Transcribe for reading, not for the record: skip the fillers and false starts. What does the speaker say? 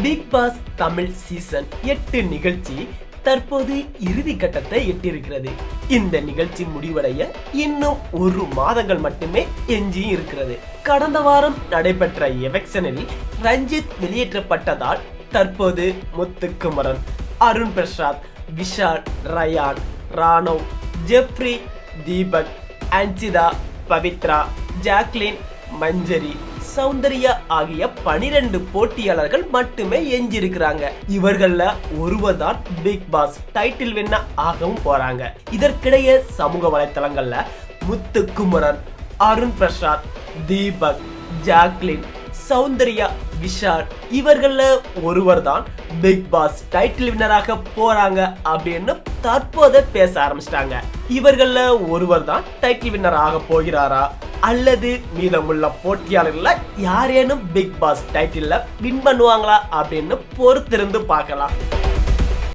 Big pass Tamil season 8 நிகழ்ச்சி தற்போது இறுதி கட்டத்தை எட்டியிருக்கிறது. இந்த நிகழ்ச்சி முடிவடைய இன்னும் 1 மாதங்கள் மட்டுமே எஞ்சி இருக்கிறது. கடந்த வாரம் நடைபெற்ற எவெக்ஷனில் ரஞ்சித் வெளியேற்றப்பட்டதால் தற்போது முத்துக்குமரன், அருண் பிரசாத், விஷால், ரயான், ராணவ், ஜெப்ரி, தீபக், அன்சிதா, பவித்ரா, ஜாக்லின், மஞ்சரி, சௌந்தர்யா ஆகிய 12 போட்டியாளர்கள் மட்டுமே எஞ்சிருக்கிறாங்க. இவர்கள ஒருவர் தான் பிக் பாஸ் டைட்டில் வின்ன ஆகவும் போறாங்க. இதற்கிடையே சமூக வலைத்தளங்கள்ல முத்துக்குமரன், அருண் பிரசாத், தீபக், ஜாக்லின், சௌந்தர்யா, விஷால் இவர்கள ஒருவர் தான் பிக் பாஸ் டைட்டில் வின்னராக போறாங்க அப்படின்னு தற்போது பேச ஆரம்பிச்சிட்டாங்க. இவர்கள ஒருவர் தான் டைட்டில் வின்னர் ஆக போகிறாரா அல்லது மீதமுள்ள போட்டியாளர்கள யாரேனும் பிக் பாஸ் டைட்டில் வின் பண்ணுவாங்களா அப்படின்னு பொறுத்திருந்து பார்க்கலாம்.